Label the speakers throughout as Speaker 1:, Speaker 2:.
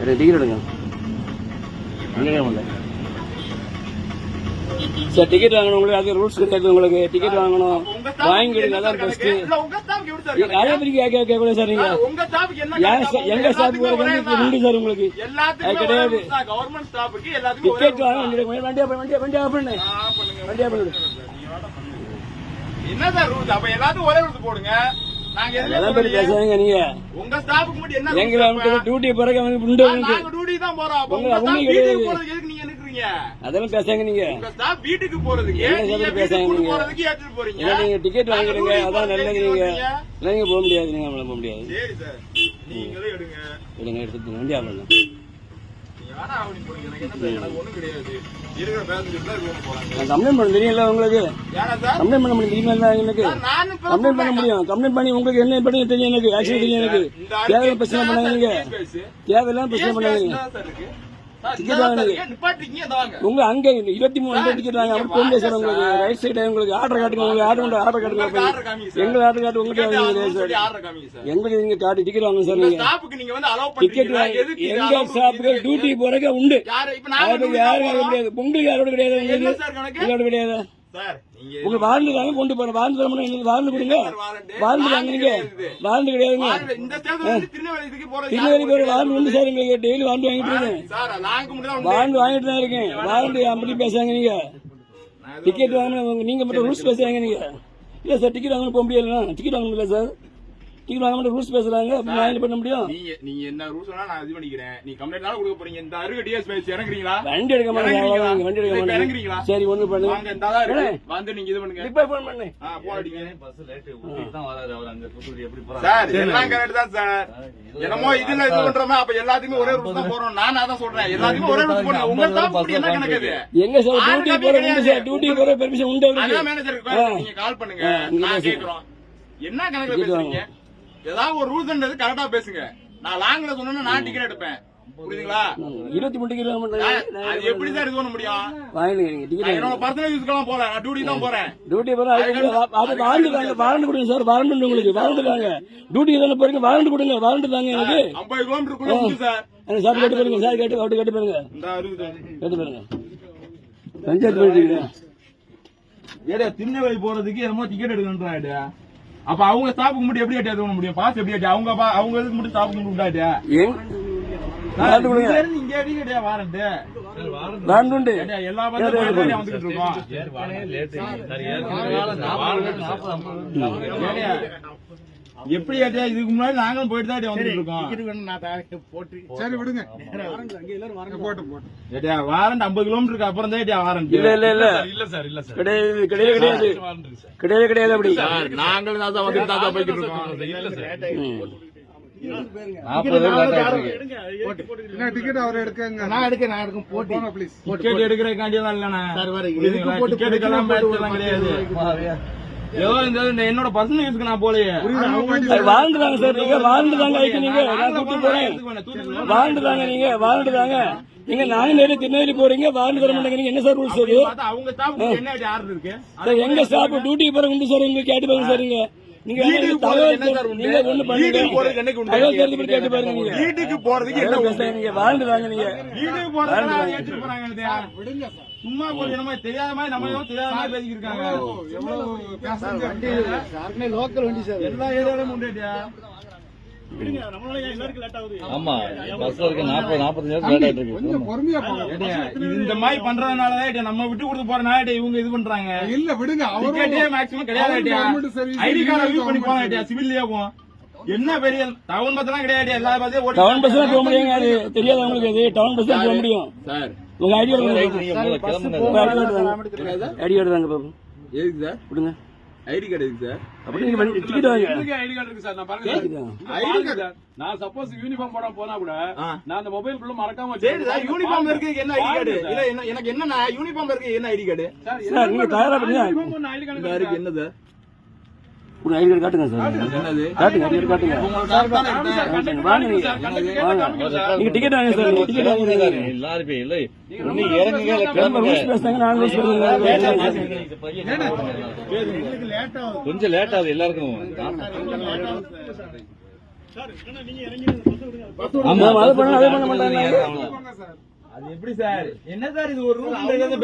Speaker 1: Ticket எடுங்க sir. Ticket வாங்கணும் உங்களுக்கு, அது ரூல்ஸ் கிடையாது. உங்களுக்கு டிக்கெட் வாங்கணும், வாங்கிடுங்க, அதான் பெஸ்ட். அதே மாதிரி கேட்க கூட சார் நீங்க எங்க ஸ்டாஃப் உண்டு சார் உங்களுக்கு கிடையாது. டிக்கெட் வாங்க வண்டியா பண்ணு
Speaker 2: என்ன சார் ரூல்ஸ்? அப்ப எல்லாத்துக்கும் ஒரே ரூல்ஸ் போடுங்க.
Speaker 1: பேசுவாங்க நீங்க
Speaker 2: உங்க ஸ்டாஃப்க்கு மட்டும் என்ன
Speaker 1: எங்க டியூட்டி பிறகு
Speaker 2: டியூட்டி தான் போறோம்.
Speaker 1: அதெல்லாம் பேசாங்க நீங்க
Speaker 2: வீட்டுக்கு போறதுக்கு
Speaker 1: போறீங்க. நீங்க டிக்கெட் வாங்கிடுங்க, அதான் நல்லது. நீங்க போக முடியாது, நீங்க போக முடியாது.
Speaker 2: சரி சார், நீங்களே எடுங்க
Speaker 1: எடுத்துட்டு வண்டி ஆகணும். கம்ப்ளைண்ட் பண்ண தெரியல உங்களுக்கு? கம்ப்ளைண்ட் பண்ண முடியும் தெரியுமா? எனக்கு கம்ப்ளைண்ட் பண்ண முடியும். கம்ப்ளைண்ட் பண்ணி உங்களுக்கு என்ன பண்ணி தெரியும், எனக்கு ஆக்சுவலி தெரியும். எனக்கு தேவையில்லாம் பிரச்சனை பண்ணாங்க, நீங்க தேவையில்லாம் பிரச்சனை பண்ணாங்க. உங்க அங்க 23 டிக்கெட் வாங்க போக சார். உங்களுக்கு ரைட் சைடு உங்களுக்கு ஆர்டர் காட்டுங்க, உங்களுக்கு ஆர்டர் காட்டுங்க. எங்க ஆர்டர் காட்டு உங்களுக்கு எங்களுக்கு நீங்க காட்டு டிக்கெட் வாங்க சார். நீங்க டிக்கெட் எங்க ஸ்டாஃப்க்கு டியூட்டி போறக்க உண்டு. யாரும் கிடையாது, உங்களுக்கு யாரோட கிடையாது, உங்களுக்கு கிடையாது. உங்க வாரண்டு தாங்க கொண்டு போறேன். வாரண்டு தரணும், எங்களுக்கு வாரண்டு கொடுங்க. வாரண்டு வாங்க, நீங்க வாரண்டு கிடையாதுங்க. திருநெல்வேலி போற வாரண்டு உண்டு சார். எங்களுக்கு டெய்லி வாரண்டு வாங்கிட்டு இருக்கேன், வாரண்டு வாங்கிட்டு தான் இருக்கேன். வாரண்டு அப்படி பேசுறாங்க நீங்க. டிக்கெட் வாங்கணும் நீங்க மட்டும் ரூல்ஸ் பேசுறாங்க நீங்க. இல்ல சார், டிக்கெட் வாங்கணும் போக முடியல. டிக்கெட் வாங்க முடியல சார். டிக்கெட் வாங்க ரூல்ஸ் பேசுறாங்க, நான் என்ன பண்ண முடியும்?
Speaker 2: நீங்க என்ன ரூல்ஸ் நான் இது பண்ணிக்கிறேன். நீ கம்ப்ளைண்ட் கொடுக்க போறீங்க. இந்த அருகு டிஎஸ் பேசி இறங்குறீங்களா?
Speaker 1: வண்டி எடுக்க மாட்டேங்க, வண்டி எடுக்க மாட்டேங்க.
Speaker 2: இறங்குறீங்களா?
Speaker 1: சரி, ஒண்ணு பண்ணுங்க.
Speaker 2: வந்து நீங்க இது பண்ணுங்க.
Speaker 1: இப்ப போன் பண்ணு.
Speaker 2: போடிங்க. பஸ் லேட் ஊட்டிக்கு தான் வராரு அவர். அங்க புத்தூர் எப்படி போறாரு சார்? எல்லாம் கரெக்ட் தான் சார். என்னமோ இதுல இது பண்றோமே, அப்ப எல்லாத்துக்கும் ஒரே ரூல்ஸ் தான் போறோம். நான் அதான் சொல்றேன், எல்லாத்துக்கும் ஒரே ரூல்ஸ் போடுங்க. உங்க ஸ்டாஃப் என்ன கணக்குது?
Speaker 1: எங்க சார் டியூட்டி போற உண்டு சார். டியூட்டி போற பெர்மிஷன் உண்டு.
Speaker 2: அதான் மேனேஜருக்கு நீங்க கால் பண்ணுங்க, நான் கேக்குறோம். என்ன கணக்குல பேசுறீங்க? ஏதாவது ஒரு ரூல்ஸ் கரெக்டா பேசுங்க. நான் லாங்ல சொன்னா நான் டிக்கெட் எடுப்பேன், புரியுதுங்களா?
Speaker 1: 23 டிக்கெட்
Speaker 2: அது எப்படி சார் இது பண்ண முடியும்?
Speaker 1: வாங்கிடுங்க டிக்கெட்.
Speaker 2: என்னோட பர்சனல் யூஸ்க்கெல்லாம் போல, நான் டியூட்டி தான் போறேன்.
Speaker 1: டியூட்டி போற அது வாரண்டு தாங்க. வாரண்டு கொடுங்க சார். வாரண்டு உங்களுக்கு வாரண்டு தாங்க. டியூட்டி தானே போறீங்க, வாரண்டு கொடுங்க. வாரண்டு தாங்க எனக்கு
Speaker 2: 50 கிலோமீட்டருக்குள்ள உண்டு சார்.
Speaker 1: சார் கேட்டு பாருங்க, சார் கேட்டு பாருங்க, கேட்டு பாருங்க. பஞ்சாயத்து போயிட்டு
Speaker 2: ஏடா திருநெல்வேலி போறதுக்கு என்னமோ டிக்கெட் எடுக்கணும்ன்றாடா. அப்ப அவங்க ஸ்டாஃப்க்கு மட்டும் எப்படி எடுத்து பண்ண முடியும்? பாஸ் எப்படி அவங்க இதுக்கு மட்டும் ஸ்டாஃப்க்கு மட்டும் விட்டாடா. இங்க அடிக்கடியா வாரண்ட் எல்லா பஸ்ஸும் வந்துட்டு இருக்கோம். எப்படி ஏட்டியா இதுக்கு முன்னாடி நாங்களும் போயிட்டு தான் வந்துட்டு இருக்கோம். சரி விடுங்க. ஏட்டியா வாரண்ட் 50 கிலோமீட்டருக்கு அப்புறம் தான் ஏட்டியா வாரண்ட்.
Speaker 1: இல்ல இல்ல இல்ல
Speaker 2: இல்ல சார், இல்ல சார்,
Speaker 1: கிடையாது கிடையாது கிடையாது கிடையாது. அப்படி
Speaker 2: நாங்களும் தான் வந்துட்டு தான் போயிட்டு இருக்கோம். இல்ல சார்,
Speaker 3: டிக்கெட் அவர் எடுக்கங்க.
Speaker 4: நான் எடுக்க போட்டு ப்ளீஸ்.
Speaker 2: டிக்கெட் எடுக்கிறதுக்காண்டியதான் இல்லண்ணா
Speaker 4: சார். வர
Speaker 2: டிக்கெட்டுக்கெல்லாம் கிடையாது. ஏதோ என்னோட பர்சனல் யூஸ்க்கு நான் போலையே.
Speaker 1: வாழ்ந்துதாங்க சார். நீங்க வாழ்ந்துதாங்க. நீங்க நான் கூட்டி போறேன். வாழ்ந்துதாங்க, நீங்க வாழ்ந்துதாங்க. நீங்க நாங்க திருநெல்வேலி போறீங்க, வாழ்ந்து தர மாட்டேங்க. என்ன சார் ரூல்ஸ் அது?
Speaker 2: அவங்க ஸ்டாஃப் என்ன ஆர்டர் இருக்கு?
Speaker 1: எங்க ஸ்டாஃப் டியூட்டி போற உண்டு சார். உங்களுக்கு கேட்டு பாருங்க சார். நீங்க நீங்க ஒண்ணு பண்ணுங்க. கேட்டு பாருங்க. நீங்க
Speaker 2: வீட்டுக்கு போறதுக்கு என்ன
Speaker 1: நீங்க வாழ்ந்துதாங்க. நீங்க
Speaker 2: வீட்டுக்கு போறதுக்கு ஏற்றி போறாங்க. சும்மா போய் தெரியாத மாதிரி நம்ம தெரியாத மாதிரி பேசிக்கிட்டு இருக்காங்க.
Speaker 4: லோக்கல் வண்டி சார்.
Speaker 2: எல்லா ஏரியாலும் உண்டேட்டியா.
Speaker 5: ஆமா, பஸ்ல இருக்க 40-45 லேட் ஆயிட்டு இருக்கு.
Speaker 3: பொறுமையா போங்க.
Speaker 2: இந்த மாதிரி பண்றதுனாலதான் நம்ம விட்டு கொடுத்து போறனால இவங்க இது பண்றாங்க.
Speaker 3: இல்ல விடுங்க.
Speaker 2: டிக்கெட்டே மேக்ஸிமம் கிடையாது. ஐடி கார்டு யூஸ் பண்ணி போனா சிவில்லையே போவோம். என்ன பெரிய டவுன் பஸ் எல்லாம் கிடையாது. எல்லா பஸ்ஸும்
Speaker 1: டவுன் பஸ் போக முடியுங்க. அது தெரியாது உங்களுக்கு. அது டவுன் பஸ் போக முடியும்
Speaker 2: சார்.
Speaker 1: உங்க ஐடி கார்டு தாங்க பாப்போம்.
Speaker 2: எதுக்கு சார்
Speaker 1: கொடுங்க
Speaker 2: ஐடி கார்டு? எதுக்கு சார்?
Speaker 1: அப்படி நீங்க டிக்கெட் வாங்க.
Speaker 2: ஐடி கார்டு இருக்கு சார். நான் பாருங்க ஐடி கார்டு. நான் சப்போஸ் யூனிஃபார்ம் போனா கூட நான் அந்த மொபைல் குள்ள மறக்காம. சரி சார், யூனிஃபார்ம் இருக்கு என்ன ஐடி கார்டு? இல்ல எனக்கு என்ன யூனிஃபார்ம் இருக்கு என்ன ஐடி கார்டு?
Speaker 1: சார் நீங்க தயாரா பண்ணுங்க.
Speaker 2: ஐடி கார்டு இருக்கு. என்னது
Speaker 1: ஒரு ஐடி கார்டு காட்டுங்க சார்.
Speaker 2: என்னது
Speaker 1: காட்டுங்க, ஐடி கார்டு காட்டுங்க. வாங்க நீங்க டிக்கெட் வாங்க சார். நீங்க டிக்கெட் வாங்க சார்.
Speaker 5: எல்லாரும் போய் இல்ல நீ இறங்குங்க,
Speaker 1: பேசுறாங்க. நான் பேசுறேன்.
Speaker 5: கொஞ்சம் லேட் ஆகுது எல்லாருக்கும். ஆமா
Speaker 1: அதை பண்ண மாட்டாங்க.
Speaker 2: அது எப்படி சார்? என்ன சார் இது ஒரு ரூல் பேசுறீங்க?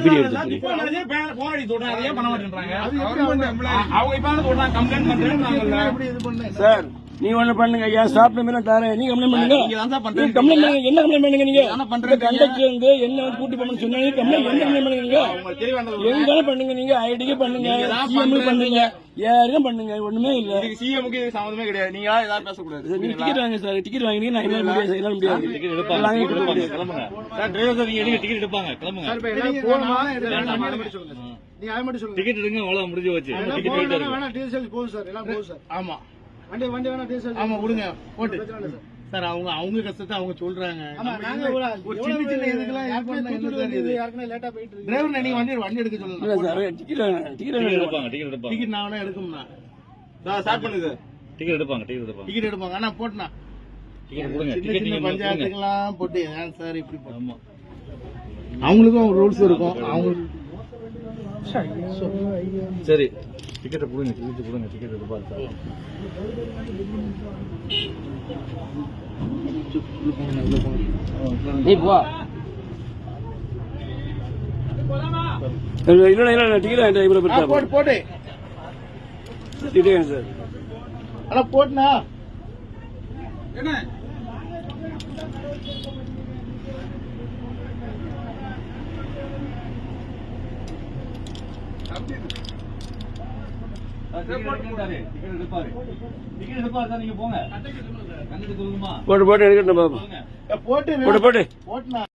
Speaker 1: வீடியோ எடுத்து
Speaker 2: இப்போ நான் போன் அடி சொல்றேன், அதையே பண்ண மாட்டேன்றாங்க. அவங்க இப்ப சொல்றாங்க கம்ப்ளைண்ட் பண்றேன்னு.
Speaker 1: சார் நீ ஒண்ணு பண்ணுங்க, என் ஸ்டாப் நம்பர் தரேன், நீங்க கம்ப்ளைண்ட் பண்ணுங்க.
Speaker 2: நீங்க தான் சார்
Speaker 1: நீங்க
Speaker 2: பண்றீங்க.
Speaker 1: கம்ப்ளைண்ட் பண்ணுங்க. என்ன கம்ப்ளைண்ட் பண்ணுங்க நீங்க?
Speaker 2: என்ன பண்றீங்க?
Speaker 1: கண்டக்டர் வந்து என்ன வந்து கூட்டி போகணும்னு சொன்னா கம்ப்ளைண்ட் என்ன கம்ப்ளைண்ட் பண்ணுங்க நீங்க?
Speaker 2: உங்களுக்கு தெளிவானது
Speaker 1: எங்க பண்ணுங்க, நீங்க ஐடிக்கு பண்ணுங்க, சிஎம் பண்ணுங்க, யாருக்கும் பண்ணுங்க, ஒண்ணுமே இல்ல.
Speaker 2: இதுக்கு சிஎம்க்கு இது சம்மந்தமே கிடையாது. நீங்க ஏதாவது பேசக்கூடாது.
Speaker 1: நீங்க டிக்கெட் வாங்க சார், டிக்கெட் வாங்கினீங்க, நான் என்னால முடியாது, என்னால முடியாது.
Speaker 5: டிக்கெட் எடுப்பாங்க,
Speaker 1: வாங்கி
Speaker 5: டிக்கெட்
Speaker 1: கொடுக்க
Speaker 5: எடுப்பாங்க,
Speaker 1: முடியாது.
Speaker 5: கிளம்புங்க சார். டிரைவர் சார், நீங்க எடுங்க, டிக்கெட் எடுப்பாங்க, கிளம்புங்க.
Speaker 4: சார், இப்ப எல்லாம் போகணுமா? எடுக்கலாம். அதை மட்டும் சொல்லுங்க. நீங்க அதை மட்டும் சொல்லுங்க.
Speaker 5: டிக்கெட் எடுங்க, அவ்வளவு முடிஞ்சு வச்சு.
Speaker 4: எல்லாம்
Speaker 5: டிக்கெட்
Speaker 4: போகணும்,
Speaker 5: எடுத்து
Speaker 4: வேணா டீசல் போகும் சார், எல்லாம் போகும் சார்.
Speaker 3: ஆமா
Speaker 4: வண்டி வேணா டீசல்
Speaker 3: ஆமா விடுங்க போட்டு
Speaker 4: பிரச்சனை இல்லை சார்.
Speaker 3: சார் அவங்க கஷ்டத்தை அவங்க சொல்றாங்க
Speaker 4: ஆமா, நாங்க
Speaker 3: ஒரு சின்ன சின்ன இதுக்கெல்லாம் இது பண்ணா என்ன சார் இது?
Speaker 4: யாருக்குமே லேட்டா போயிட்டு இருக்கு.
Speaker 3: டிரைவர் நீங்க வண்டி எடுக்க
Speaker 1: இல்ல
Speaker 3: சொல்லலாம்
Speaker 1: சார், டிக்கெட்
Speaker 5: டிக்கெட்
Speaker 1: டிக்கெட்
Speaker 5: எடுப்பாங்க, டிக்கெட் எடுப்பாங்க,
Speaker 3: டிக்கெட் நான் வேணா எடுக்கும்னா
Speaker 2: ஸ்டார்ட் பண்ணுங்க சார்.
Speaker 5: டிக்கெட் எடுப்பாங்க, டிக்கெட் எடுப்பாங்க.
Speaker 3: டிக்கெட் எடுப்பாங்க ஆனா போட்டுனா
Speaker 5: டிக்கெட் கொடுங்க,
Speaker 3: சின்ன
Speaker 5: டிக்கெட்
Speaker 3: சின்ன
Speaker 5: நீங்க கொடுங்க.
Speaker 3: பஞ்சாயத்துக்கெல்லாம் போட்டு ஏன் சார் இப்படி
Speaker 5: ஆமா.
Speaker 3: அவங்களுக்கும் ரூல்ஸ் இருக்கும் அவங்களுக்கு
Speaker 5: சரி, டிக்கெட்டை கொடுங்க, டிக்கெட் கொடுங்க, டிக்கெட் எடுப்பாரு சார்.
Speaker 1: நீ போ. இல்ல இல்ல டிக்கெட் இவ்வளவு
Speaker 3: போட்டு
Speaker 1: பெருசா
Speaker 3: போட்டு
Speaker 1: டிக்கெட் சார்.
Speaker 3: ஆனா போட்டுனா என்ன
Speaker 5: டிக்கெட் எடுப்பாரு, டிக்கெட் எடுப்பாரு சார். நீங்க போங்க, கண்டிப்பா சொல்லுமா?
Speaker 1: போட்டு போட்டு எடுக்கட்டும் பாப்பா.
Speaker 5: போங்க.
Speaker 3: போட்டு
Speaker 1: போட்டு போட்டு
Speaker 3: போட்டுனா